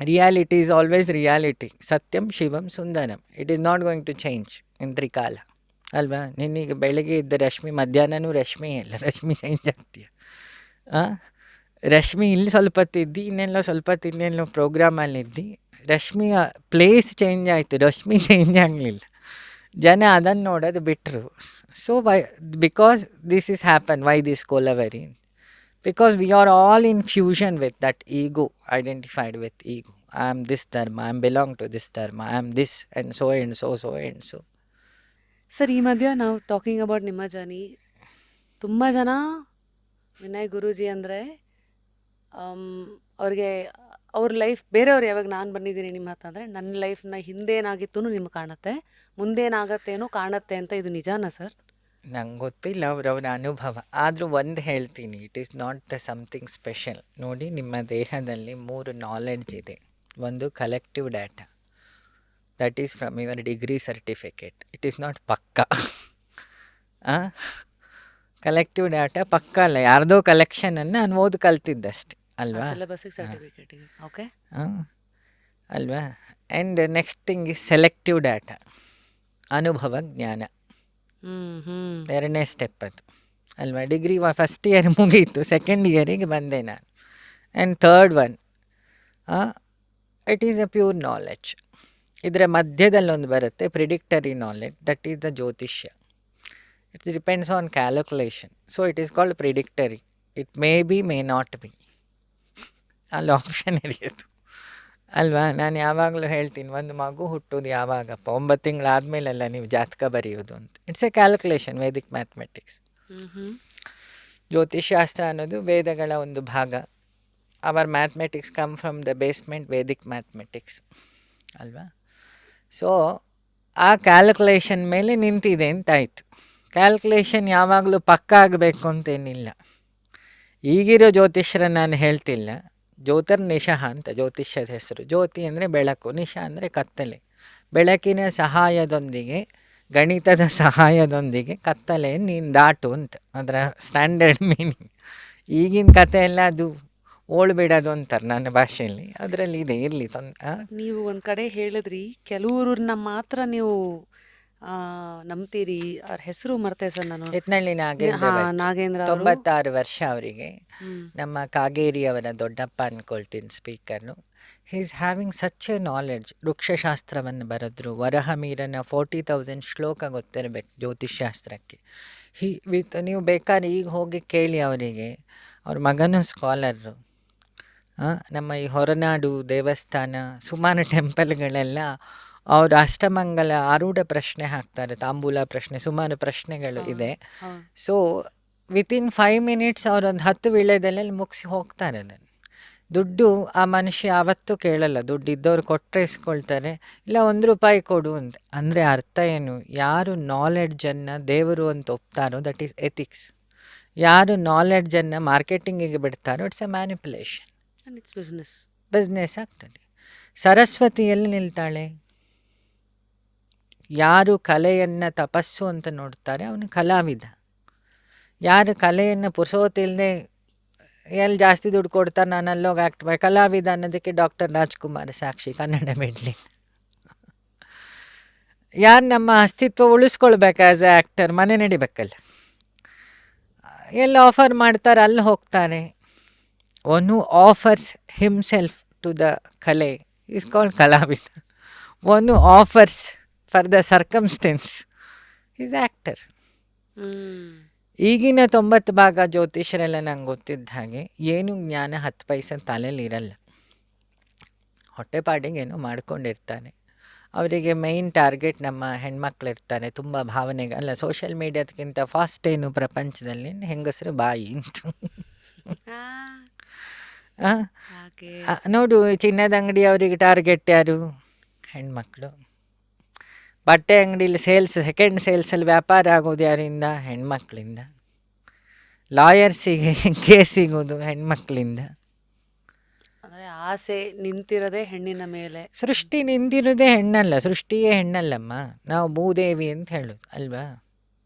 Reality is always reality. ಸತ್ಯಂ ಶಿವಂ ಸುಂದರಂ. It is not going to change in ತ್ರಿಕಾಲ ಅಲ್ವಾ? ನಿನ್ನೀಗ ಬೆಳಗ್ಗೆ ಇದ್ದ ರಶ್ಮಿ ಮಧ್ಯಾಹ್ನನೂ ರಶ್ಮಿ ಇಲ್ಲ, ರಶ್ಮಿ ಚೇಂಜ್ ಆಗ್ತೀಯ. ರಶ್ಮಿ ಇಲ್ಲಿ ಸ್ವಲ್ಪ ತಿದ್ದಿ, ಇನ್ನೆಲ್ಲೋ ಸ್ವಲ್ಪ ಇನ್ನೆಲ್ಲೋ ಪ್ರೋಗ್ರಾಮಲ್ಲಿದ್ದಿ, ರಶ್ಮಿಯ ಪ್ಲೇಸ್ ಚೇಂಜ್ ಆಯಿತು, ರಶ್ಮಿ ಚೇಂಜ್ ಆಗಲಿಲ್ಲ. ಜನ ಅದನ್ನು ನೋಡೋದು ಬಿಟ್ಟರು. So because this is happen, why this Kolaveri? Because we are all in fusion with that ego, identified with ego. I am this dharma, I belong to this dharma, I am this and so and so, so and so. Sir, ಈ ಮಧ್ಯ ನಾವು talking about ನಿಮ್ಮ journey, ತುಂಬ ಜನ ವಿನಯ್ ಗುರೂಜಿ ಅಂದರೆ ಅವ್ರಿಗೆ ಅವ್ರ life, ಬೇರೆಯವ್ರು ಯಾವಾಗ ನಾನು ಬಂದಿದ್ದೀನಿ ನಿಮ್ಮ ಹತ್ರ ಅಂದರೆ ನನ್ನ ಲೈಫ್ನ ಹಿಂದೇನಾಗಿತ್ತು ನಿಮ್ಗೆ ಕಾಣುತ್ತೆ, ಮುಂದೇನಾಗತ್ತೇನೋ ಕಾಣುತ್ತೆ ಅಂತ. ಇದು ನಿಜಾನಾ ಸರ್? ನಂಗೆ ಗೊತ್ತಿಲ್ಲ ಅವ್ರವ್ರ ಅನುಭವ, ಆದರೂ ಒಂದು ಹೇಳ್ತೀನಿ, it is not the something special. ನೋಡಿ, ನಿಮ್ಮ ದೇಹದಲ್ಲಿ 3 ನಾಲೆಡ್ಜ್ ಇದೆ. ಒಂದು collective data, that is from your degree certificate. It is not ಪಕ್ಕಾ. ಕಲೆಕ್ಟಿವ್ ಡಾಟಾ ಪಕ್ಕ ಅಲ್ಲ, ಯಾರ್ದೋ ಕಲೆಕ್ಷನನ್ನು ನಾನು ಓದಿ ಕಲ್ತಿದ್ದಷ್ಟೆ ಅಲ್ವಾ? ಸಿಲೆಬಸ್ಸಿಗೆ ಸರ್ಟಿಫಿಕೇಟ್. ಓಕೆ, ಅಲ್ವಾ? And next thing is selective data, ಅನುಭವ ಜ್ಞಾನ. 2ನೇ ಸ್ಟೆಪ್ ಅದು ಅಲ್ವಾ? ಡಿಗ್ರಿ ಫಸ್ಟ್ ಇಯರ್ ಮುಗೀತು, ಸೆಕೆಂಡ್ ಇಯರಿಗೆ ಬಂದೆ ನಾನು. And third one, it is a pure knowledge. ಇದರ ಮಧ್ಯದಲ್ಲೊಂದು ಬರುತ್ತೆ predictory knowledge, that is the ಜ್ಯೋತಿಷ್ಯ. It depends on calculation. So it is called predictory. It may be, may not be, ಅಲ್ಲಿ option ಇರೋದು ಅಲ್ವಾ? ನಾನು ಯಾವಾಗಲೂ ಹೇಳ್ತೀನಿ, ಒಂದು ಮಗು ಹುಟ್ಟೋದು ಯಾವಾಗಪ್ಪ? 9 ತಿಂಗಳಾದಮೇಲೆಲ್ಲ ನೀವು ಜಾತಕ ಬರೆಯೋದು ಅಂತ. It's a calculation, Vedic mathematics. ಜ್ಯೋತಿಷ್ಶಾಸ್ತ್ರ ಅನ್ನೋದು ವೇದಗಳ ಒಂದು ಭಾಗ. Our mathematics come from the basement Vedic mathematics ಅಲ್ವಾ? ಸೊ ಆ ಕ್ಯಾಲ್ಕುಲೇಷನ್ ಮೇಲೆ ನಿಂತಿದೆ ಅಂತಾಯಿತು. ಕ್ಯಾಲ್ಕುಲೇಷನ್ ಯಾವಾಗಲೂ ಪಕ್ಕ ಆಗಬೇಕು ಅಂತೇನಿಲ್ಲ. ಈಗಿರೋ ಜ್ಯೋತಿಷ್ಯರ ನಾನು ಹೇಳ್ತಿಲ್ಲ. ಜ್ಯೋತಿರ್ನಿಶಃ ಅಂತ ಜ್ಯೋತಿಷ್ಯದ ಹೆಸರು. ಜ್ಯೋತಿ ಅಂದರೆ ಬೆಳಕು, ನಿಶ ಅಂದರೆ ಕತ್ತಲೆ. ಬೆಳಕಿನ ಸಹಾಯದೊಂದಿಗೆ, ಗಣಿತದ ಸಹಾಯದೊಂದಿಗೆ ಕತ್ತಲೆಯನ್ನು ನೀನು ದಾಟು ಅಂತ ಅದರ ಸ್ಟ್ಯಾಂಡರ್ಡ್ ಮೀನಿಂಗ್. ಈಗಿನ ಕತೆ ಎಲ್ಲ ಅದು ಓಳ್ಬಿಡೋದು ಅಂತಾರೆ ನನ್ನ ಭಾಷೆಯಲ್ಲಿ, ಅದರಲ್ಲಿ ಇದೆ. ಇರಲಿ ನೀವು ಒಂದು ಕಡೆ ಹೇಳಿದ್ರಿ, ಕೆಲವ್ರನ್ನ ಮಾತ್ರ ನೀವು ನಂಬ್ತೀರಿ. ಅವ್ರ ಹೆಸರು ಮರ್ತೆ ಸರ್ ನಾನು. ಯತ್ನಳ್ಳಿ ನಾಗೇಂದ್ರ, 96 ವರ್ಷ ಅವರಿಗೆ. ನಮ್ಮ ಕಾಗೇರಿ ಅವರ ದೊಡ್ಡಪ್ಪ ಅಂದ್ಕೊಳ್ತೀನಿ ಸ್ಪೀಕರ್ನು. He is having such a knowledge. ವೃಕ್ಷಶಾಸ್ತ್ರವನ್ನು ಬರೆದ್ರು. ವರಹಮೀರನ 40,000 ಶ್ಲೋಕ ಗೊತ್ತಿರಬೇಕು ಜ್ಯೋತಿಷ್ಶಾಸ್ತ್ರಕ್ಕೆ. ನೀವು ಬೇಕಾದ್ರೆ ಈಗ ಹೋಗಿ ಕೇಳಿ ಅವರಿಗೆ. ಅವ್ರ ಮಗನೂ ಸ್ಕಾಲರು. ನಮ್ಮ ಈ ಹೊರನಾಡು ದೇವಸ್ಥಾನ ಸುಮಾರು ಟೆಂಪಲ್ಗಳೆಲ್ಲ ಅವರು ಅಷ್ಟಮಂಗಲ ಆರೂಢ ಪ್ರಶ್ನೆ ಹಾಕ್ತಾರೆ, ತಾಂಬೂಲ ಪ್ರಶ್ನೆ, ಸುಮಾರು ಪ್ರಶ್ನೆಗಳು ಇದೆ. ಸೊ ವಿತಿನ್ 5 ಮಿನಿಟ್ಸ್ ಅವರೊಂದು 10 ವೀಳ್ಯದೆಲೆಯಲ್ಲಿ ಮುಗಿಸಿ ಹೋಗ್ತಾರೆ ಅದನ್ನು. ದುಡ್ಡು ಆ ಮನುಷ್ಯ ಯಾವತ್ತೂ ಕೇಳಲ್ಲ. ದುಡ್ಡು ಇದ್ದವ್ರು ಕೊಟ್ಟರೆ ಇಸ್ಕೊಳ್ತಾರೆ, ಇಲ್ಲ 1 ರೂಪಾಯಿ ಕೊಡು ಅಂತ. ಅಂದರೆ ಅರ್ಥ ಏನು? ಯಾರು ನಾಲೆಡ್ಜನ್ನು ದೇವರು ಅಂತ ಒಪ್ತಾರೋ ದಟ್ ಈಸ್ ಎಥಿಕ್ಸ್. ಯಾರು ನಾಲೆಡ್ಜನ್ನು ಮಾರ್ಕೆಟಿಂಗಿಗೆ ಬಿಡ್ತಾರೋ it's a manipulation. It's business ಆಗ್ತದೆ. ಸರಸ್ವತಿಯಲ್ಲಿ ನಿಲ್ತಾಳೆ. ಯಾರು ಕಲೆಯನ್ನು ತಪಸ್ಸು ಅಂತ ನೋಡ್ತಾರೆ ಅವನು ಕಲಾವಿದ. ಯಾರು ಕಲೆಯನ್ನು ಪುರ್ಸೋತಿಲ್ಲದೆ ಎಲ್ಲಿ ಜಾಸ್ತಿ ದುಡ್ಡು ಕೊಡ್ತಾರೆ ನಾನು ಅಲ್ಲೋಗಿ ಆ್ಯಕ್ಟ್ ಮಾಡಿ ಕಲಾವಿದ ಅನ್ನೋದಕ್ಕೆ ಡಾಕ್ಟರ್ ರಾಜ್ಕುಮಾರ್ ಸಾಕ್ಷಿ, ಕನ್ನಡ ಬಿಡಲಿ. ಯಾರು ನಮ್ಮ ಅಸ್ತಿತ್ವ ಉಳಿಸ್ಕೊಳ್ಬೇಕು ಆ್ಯಸ್ ಎ ಆ್ಯಕ್ಟರ್, ಮನೆ ನಡಿಬೇಕಲ್ಲ. ಎಲ್ಲಿ ಆಫರ್ ಮಾಡ್ತಾರೆ ಅಲ್ಲಿ ಹೋಗ್ತಾರೆ. One who offers himself to the ಕಲೆ ಈಸ್ ಕಾಲ್ಡ್ ಕಲಾವಿದ. One who offers for the circumstance is actor. ಈಗಿನ 90% ಜ್ಯೋತಿಷರೆಲ್ಲ ನಂಗೆ ಗೊತ್ತಿದ್ದ ಹಾಗೆ ಏನು ಜ್ಞಾನ 10 ಪೈಸೆ ತಲೆಯಲ್ಲಿ ಇರಲ್ಲ. ಹೊಟ್ಟೆಪಾಡಿಗೆ ಏನೋ ಮಾಡ್ಕೊಂಡಿರ್ತಾರೆ. ಅವರಿಗೆ ಮೈನ್ ಟಾರ್ಗೆಟ್ ನಮ್ಮ ಹೆಣ್ಮಕ್ಳಿರ್ತಾರೆ. ತುಂಬ ಭಾವನೆಗೆ ಅಲ್ಲ, ಸೋಷಿಯಲ್ ಮೀಡಿಯಾದಕ್ಕಿಂತ ಫಾಸ್ಟ್ ಏನು ಪ್ರಪಂಚದಲ್ಲಿ ಹೆಂಗಸರು ಬಾಯಿ ಅಂತ. ಆ? ಯಾಕೆ? ನೋಡು, ಚಿನ್ನದ ಅಂಗಡಿ ಅವರಿಗೆ ಟಾರ್ಗೆಟ್ ಯಾರು? ಹೆಣ್ಮಕ್ಳು. ಬಟ್ಟೆ ಅಂಗಡಿಲಿ ಸೆಕೆಂಡ್ ಸೇಲ್ಸಲ್ಲಿ ವ್ಯಾಪಾರ ಆಗೋದು ಯಾರಿಂದ? ಹೆಣ್ಮಕ್ಳಿಂದ. ಲಾಯರ್ಸಿಗೆ ಕೇಸ್ ಸಿಗೋದು ಹೆಣ್ಮಕ್ಳಿಂದ. ಅಂದರೆ ಆಸೆ ನಿಂತಿರೋದೇ ಹೆಣ್ಣಿನ ಮೇಲೆ. ಸೃಷ್ಟಿ ನಿಂದಿರೋದೇ ಹೆಣ್ಣಲ್ಲ, ಸೃಷ್ಟಿಯೇ ಹೆಣ್ಣಲ್ಲಮ್ಮ. ನಾವು ಭೂದೇವಿ ಅಂತ ಹೇಳೋದು ಅಲ್ವಾ?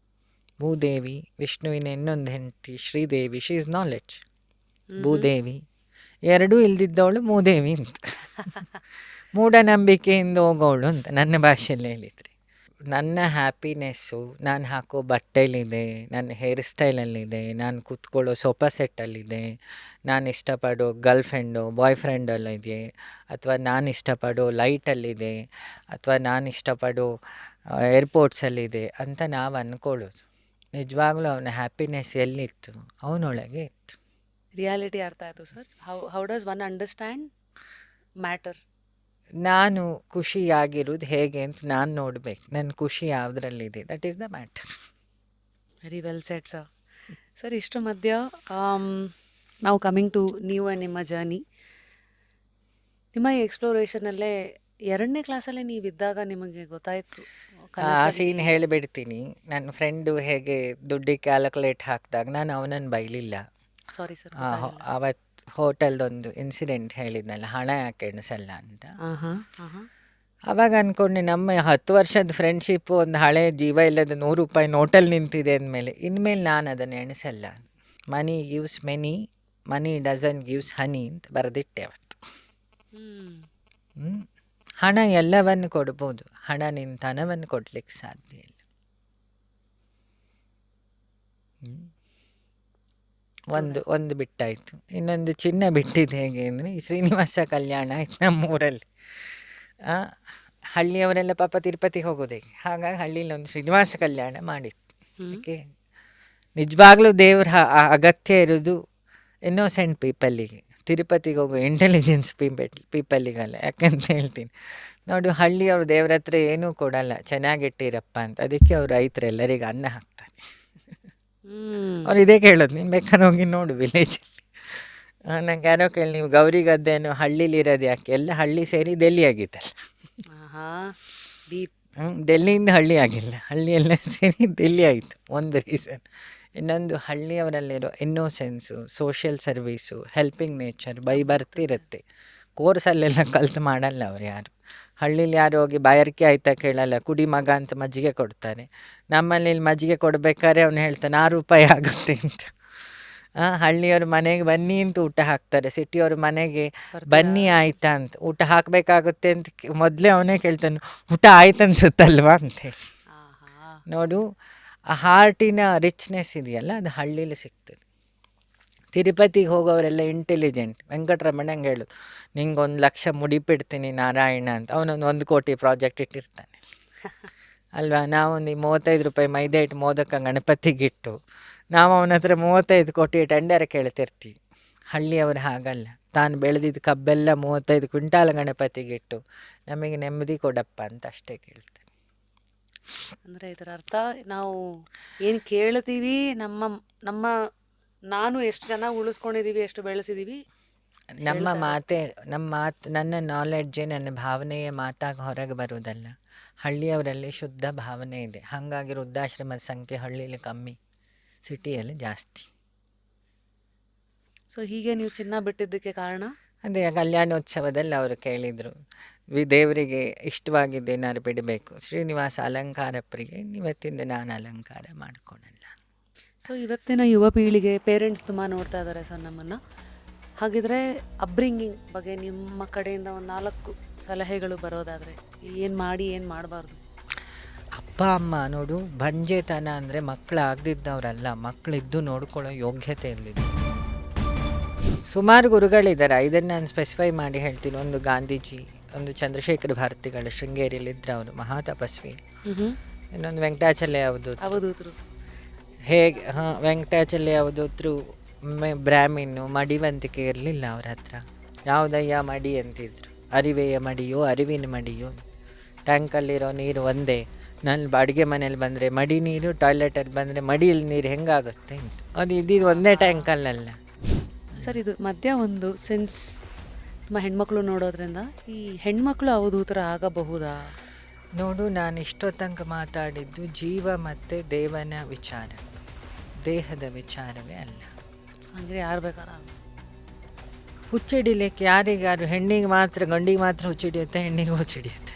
ಭೂದೇವಿ, ವಿಷ್ಣುವಿನ ಇನ್ನೊಂದು ಹೆಂಡತಿ Sridevi, she is knowledge. Bhudevi ಎರಡೂ ಇಲ್ದಿದ್ದವಳು ಮೂದೇವಿ ಅಂತ. ಮೂಢನಂಬಿಕೆಯಿಂದ ಹೋಗೋಳು ಅಂತ ನನ್ನ ಭಾಷೆಯಲ್ಲಿ ಹೇಳಿದರೆ. ನನ್ನ ಹ್ಯಾಪಿನೆಸ್ಸು ನಾನು ಹಾಕೋ ಬಟ್ಟೆಲಿದೆ, ನನ್ನ ಹೇರ್ ಸ್ಟೈಲಲ್ಲಿದೆ, ನಾನು ಕೂತ್ಕೊಳ್ಳೋ ಸೋಫಾ ಸೆಟ್ಟಲ್ಲಿದೆ, ನಾನು ಇಷ್ಟಪಡೋ ಗರ್ಲ್ ಫ್ರೆಂಡು ಬಾಯ್ ಫ್ರೆಂಡಲ್ಲಿದೆ, ಅಥವಾ ನಾನು ಇಷ್ಟಪಡೋ ಲೈಟಲ್ಲಿದೆ, ಅಥವಾ ನಾನು ಇಷ್ಟಪಡೋ ಏರ್ಪೋರ್ಟ್ಸಲ್ಲಿದೆ ಅಂತ ನಾವು ಅಂದ್ಕೊಳ್ಳೋದು. ನಿಜವಾಗ್ಲೂ ಅವನ ಹ್ಯಾಪಿನೆಸ್ ಎಲ್ಲಿತ್ತು? ಅವನೊಳಗೆ ಇತ್ತು. ರಿಯಾಲಿಟಿ ಅರ್ಥ ಆಯಿತು sir. How does one understand matter? ನಾನು ಖುಷಿಯಾಗಿರೋದು ಹೇಗೆ ಅಂತ ನಾನು ನೋಡಬೇಕು. ನನ್ನ ಖುಷಿ ಯಾವುದ್ರಲ್ಲಿದೆ, that is the matter. Very well set sir. Sir, ಇಷ್ಟು ಮಧ್ಯ ನಾವು ಕಮಿಂಗ್ ಟು ನೀವು ಆ್ಯಂಡ್ ನಿಮ್ಮ ಜರ್ನಿ. ನಿಮ್ಮ ಈ ಎಕ್ಸ್ಪ್ಲೋರೇಷನಲ್ಲೇ 2ನೇ ಕ್ಲಾಸಲ್ಲೇ ನೀವಿದ್ದಾಗ ನಿಮಗೆ ಗೊತ್ತಾಯಿತು ಆ ಸೀನ್ ಹೇಳಿಬಿಡ್ತೀನಿ. ನನ್ನ ಫ್ರೆಂಡು ಹೇಗೆ ದುಡ್ಡಿಗೆ ಕ್ಯಾಲ್ಕುಲೇಟ್ ಹಾಕಿದಾಗ ನಾನು ಅವನನ್ನು ಬೈಲಿಲ್ಲ. Sorry sir. ಅವತ್ತು ಹೋಟೆಲ್ದೊಂದು ಇನ್ಸಿಡೆಂಟ್ ಹೇಳಿದ್ನಲ್ಲ, ಹಣ ಯಾಕೆ ಎಣಿಸಲ್ಲ ಅಂತ. ಆವಾಗ ಅಂದ್ಕೊಂಡೆ, ನಮ್ಮ 10 ವರ್ಷದ ಫ್ರೆಂಡ್ಶಿಪ್ಪು ಒಂದು ಹಳೆ ಜೀವ ಇಲ್ಲದ 100 ರೂಪಾಯಿ ನೋಟಲ್ಲಿ ನಿಂತಿದೆ ಅಂದಮೇಲೆ ಇನ್ಮೇಲೆ ನಾನು ಅದನ್ನು ಎಣಿಸಲ್ಲ. Money gives many, money doesn't gives honey ಅಂತ ಬರೆದಿಟ್ಟೆ ಅವತ್ತು. ಹಣ ಎಲ್ಲವನ್ನು ಕೊಡ್ಬೋದು, ಹಣ ನಿನ್ನ ತನವನ್ನು ಕೊಡ್ಲಿಕ್ಕೆ ಸಾಧ್ಯ ಇಲ್ಲ. ಒಂದು ಬಿಟ್ಟಾಯಿತು. ಇನ್ನೊಂದು ಚಿನ್ನ ಬಿಟ್ಟಿದ್ದು ಹೇಗೆ ಅಂದರೆ, ಈ ಶ್ರೀನಿವಾಸ ಕಲ್ಯಾಣ ಆಯ್ತು ನಮ್ಮೂರಲ್ಲಿ. ಹಳ್ಳಿಯವರೆಲ್ಲ ಪಾಪ ತಿರುಪತಿಗೆ ಹೋಗೋದು ಹೇಗೆ, ಹಾಗಾಗಿ ಹಳ್ಳಿಲಿ ಒಂದು ಶ್ರೀನಿವಾಸ ಕಲ್ಯಾಣ ಮಾಡಿತ್ತು. ಯಾಕೆ? ನಿಜವಾಗ್ಲೂ ದೇವ್ರ ಅಗತ್ಯ ಇರೋದು ಇನ್ನೋಸೆಂಟ್ ಪೀಪಲ್ಲಿಗೆ, ತಿರುಪತಿಗೆ ಹೋಗೋ ಇಂಟೆಲಿಜೆನ್ಸ್ ಪೀಪಲ್ಲಿಗಲ್ಲ. ಯಾಕಂತ ಹೇಳ್ತೀನಿ ನೋಡು, ಹಳ್ಳಿಯವರು ದೇವ್ರ ಹತ್ರ ಏನೂ ಕೊಡಲ್ಲ, ಚೆನ್ನಾಗಿಟ್ಟಿರಪ್ಪ ಅಂತ. ಅದಕ್ಕೆ ಅವ್ರು ರೈತರೆಲ್ಲರಿಗೆ ಅನ್ನ ಹಾಕ್ತಾರೆ. ಅವ್ರು ಇದೇ ಕೇಳೋದು, ನೀನು ಬೇಕಾದ್ರೆ ಹೋಗಿ ನೋಡು ವಿಲೇಜಲ್ಲಿ. ನಂಗೆ ಯಾರೋ ಕೇಳಿ, ನೀವು ಗೌರಿ ಗದ್ದೆನೋ ಹಳ್ಳೀಲಿ ಇರೋದು ಯಾಕೆ? ಎಲ್ಲ ಹಳ್ಳಿ ಸೇರಿ ಡೆಲ್ಲಿ ಆಗಿತ್ತಲ್ಲ. ಡೆಲ್ಲಿಯಿಂದ ಹಳ್ಳಿ ಆಗಿಲ್ಲ, ಹಳ್ಳಿಯೆಲ್ಲ ಸೇರಿ ಡೆಲ್ಲಿ ಆಯಿತು. ಒಂದು ರೀಸನ್. ಇನ್ನೊಂದು, ಹಳ್ಳಿಯವರಲ್ಲಿರೋ innocence, social service, helping nature by ಬರ್ತಿರುತ್ತೆ. ಕೋರ್ಸಲ್ಲೆಲ್ಲ ಕಲ್ತು ಮಾಡಲ್ಲ ಅವ್ರು ಯಾರು. ಹಳ್ಳೀಲಿ ಯಾರು ಹೋಗಿ ಬಾಯಾರಿಕೆ ಆಯ್ತಾ ಕೇಳಲ್ಲ, ಕುಡಿ ಮಗ ಅಂತ ಮಜ್ಜಿಗೆ ಕೊಡ್ತಾರೆ. ನಮ್ಮಲ್ಲಿ ಮಜ್ಜಿಗೆ ಕೊಡ್ಬೇಕಾದ್ರೆ ಅವ್ನು ಹೇಳ್ತಾನೆ 6 ರೂಪಾಯಿ ಆಗುತ್ತೆ ಅಂತ. ಹಳ್ಳಿಯವ್ರ ಮನೆಗೆ ಬನ್ನಿ ಅಂತ ಊಟ ಹಾಕ್ತಾರೆ, ಸಿಟಿಯವ್ರ ಮನೆಗೆ ಬನ್ನಿ ಆಯ್ತಾ ಅಂತ. ಊಟ ಹಾಕಬೇಕಾಗುತ್ತೆ ಅಂತ ಮೊದಲೇ ಅವನೇ ಕೇಳ್ತಾನೆ, ಊಟ ಆಯ್ತು ಅನ್ಸುತ್ತಲ್ವಾ ಅಂತೇಳಿ. ನೋಡು, ಆ ಹಾರ್ಟಿನ ರಿಚ್ನೆಸ್ ಇದೆಯಲ್ಲ, ಅದು ಹಳ್ಳೀಲಿ ಸಿಗ್ತದೆ. ತಿರುಪತಿಗೆ ಹೋಗೋವರೆಲ್ಲ ಇಂಟೆಲಿಜೆಂಟ್. ವೆಂಕಟರಮಣಂಗೆ ಹೇಳೋದು, ನಿಂಗೆ 1 ಲಕ್ಷ ಮುಡಿಪಿಡ್ತೀನಿ ನಾರಾಯಣ ಅಂತ. ಅವನೊಂದು 1 ಕೋಟಿ ಪ್ರಾಜೆಕ್ಟ್ ಇಟ್ಟಿರ್ತಾನೆ ಅಲ್ವಾ? ನಾವೊಂದು 35 ರೂಪಾಯಿ ಮೈದಾ ಹಿಟ್ಟು ಮೋದಕ ಗಣಪತಿಗಿಟ್ಟು ನಾವು ಅವನ ಹತ್ರ 35 ಕೋಟಿ ಟೆಂಡರ್ ಕೇಳ್ತಿರ್ತೀವಿ. ಹಳ್ಳಿಯವರು ಹಾಗಲ್ಲ, ತಾನು ಬೆಳೆದಿದ್ದು ಕಬ್ಬೆಲ್ಲ 35 ಕ್ವಿಂಟಾಲ್ ಗಣಪತಿಗಿಟ್ಟು ನಮಗೆ ನೆಮ್ಮದಿ ಕೊಡಪ್ಪ ಅಂತ ಅಷ್ಟೇ ಕೇಳ್ತಾನೆ. ಅಂದರೆ ಇದರ ಅರ್ಥ, ನಾವು ಏನು ಕೇಳ್ತೀವಿ, ನಮ್ಮ ನಾನು ಎಷ್ಟು ಚೆನ್ನಾಗಿ ಉಳಿಸ್ಕೊಂಡಿದ್ದೀವಿ, ಎಷ್ಟು ಬೆಳೆಸಿದ್ದೀವಿ, ನಮ್ಮ ಮಾತು, ನನ್ನ ನಾಲೆಡ್ಜೇ, ನನ್ನ ಭಾವನೆಯ ಮಾತಾಗಿ ಹೊರಗೆ ಬರೋದಲ್ಲ. ಹಳ್ಳಿಯವರಲ್ಲಿ ಶುದ್ಧ ಭಾವನೆ ಇದೆ, ಹಾಗಾಗಿ ವೃದ್ಧಾಶ್ರಮದ ಸಂಖ್ಯೆ ಹಳ್ಳಿಯಲ್ಲಿ ಕಮ್ಮಿ, ಸಿಟಿಯಲ್ಲಿ ಜಾಸ್ತಿ. ಸೊ ಹೀಗೆ ನೀವು ಚಿನ್ನ ಬಿಟ್ಟಿದ್ದಕ್ಕೆ ಕಾರಣ? ಅದೇ ಕಲ್ಯಾಣೋತ್ಸವದಲ್ಲಿ ಅವರು ಕೇಳಿದರು, ದೇವರಿಗೆ ಇಷ್ಟವಾಗಿದ್ದು ಏನಾದ್ರು ಬಿಡಬೇಕು. ಶ್ರೀನಿವಾಸ ಅಲಂಕಾರ ಪ್ರಿಯೆ, ಇವತ್ತಿಂದ ನಾನು ಅಲಂಕಾರ ಮಾಡಿಕೊಡಲ್ಲ. ಸೊ ಇವತ್ತಿನ ಯುವ ಪೀಳಿಗೆ ಪೇರೆಂಟ್ಸ್ ತುಂಬ ನೋಡ್ತಾ ಇದ್ದಾರೆ ಸರ್ ನಮ್ಮನ್ನು. ಹಾಗಿದ್ರೆ ಅಪ್ಬ್ರಿಂಗಿಂಗ್ ಬಗ್ಗೆ ನಿಮ್ಮ ಕಡೆಯಿಂದ ಒಂದು 4 ಸಲಹೆಗಳು ಬರೋದಾದರೆ ಏನು ಮಾಡಿ ಏನು ಮಾಡಬಾರ್ದು? ಅಪ್ಪ ಅಮ್ಮ ನೋಡು, ಬಂಜೆತನ ಅಂದರೆ ಮಕ್ಕಳು ಆಗದಿದ್ದವರಲ್ಲ, ಮಕ್ಕಳಿದ್ದು ನೋಡ್ಕೊಳ್ಳೋ ಯೋಗ್ಯತೆ ಇರಲಿಲ್ಲ. ಸುಮಾರು ಗುರುಗಳಿದ್ದಾರೆ, ಇದನ್ನು ನಾನು ಸ್ಪೆಸಿಫೈ ಮಾಡಿ ಹೇಳ್ತೀನಿ. ಒಂದು ಗಾಂಧೀಜಿ, ಒಂದು ಚಂದ್ರಶೇಖರ ಭಾರತಿಗಳು ಶೃಂಗೇರಿಯಲ್ಲಿದ್ದರು, ಅವರು ಮಹಾತಪಸ್ವಿ. ಇನ್ನೊಂದು ವೆಂಕಟಾಚಲಯ ಅವಧೂತರು. ಹೇಗೆ ವೆಂಕಟಾಚಲಯ ಅವಧೂತರು ಬ್ರಾಹ್ಮಿನ್ನು, ಮಡಿವಂತಿಕೆ ಇರಲಿಲ್ಲ ಅವ್ರ ಹತ್ರ. ಯಾವುದಯ್ಯ ಮಡಿ ಅಂತಿದ್ರು, ಅರಿವೆಯ ಮಡಿಯೋ ಅರಿವಿನ ಮಡಿಯೋ, ಟ್ಯಾಂಕಲ್ಲಿರೋ ನೀರು ಒಂದೇ. ನಾನು ಅಡುಗೆ ಮನೇಲಿ ಬಂದರೆ ಮಡಿ ನೀರು, ಟಾಯ್ಲೆಟಲ್ಲಿ ಬಂದರೆ ಮಡಿಯಲ್ಲಿ ನೀರು ಹೆಂಗಾಗುತ್ತೆ ಅಂತ. ಅದು ಇದ್ದಿದ್ದು ಒಂದೇ ಟ್ಯಾಂಕಲ್ಲಲ್ಲ. ಸರ್ ಇದು ಮಧ್ಯ ಒಂದು ಸೆನ್ಸ್ ತುಂಬ ಹೆಣ್ಮಕ್ಳು ನೋಡೋದ್ರಿಂದ ಈ ಹೆಣ್ಮಕ್ಳು ಅವಧೂತರ ಆಗಬಹುದಾ? ನೋಡು, ನಾನು ಇಷ್ಟೊತ್ತಂಕ ಮಾತಾಡಿದ್ದು ಜೀವ ಮತ್ತು ದೇವನ ವಿಚಾರ, ದೇಹದ ವಿಚಾರವೇ ಅಲ್ಲ. ಅಂದರೆ ಯಾರು ಬೇಕಾರ ಹುಚ್ಚಿಡಿಲಿಕ್ಕೆ ಯಾರಿಗಾರು, ಹೆಣ್ಣಿಗೆ ಮಾತ್ರ, ಗಂಡಿಗೆ ಮಾತ್ರ ಹುಚ್ಚಿಡಿಯುತ್ತೆ, ಹೆಣ್ಣಿಗೆ ಹುಚ್ಚಿಡಿಯುತ್ತೆ.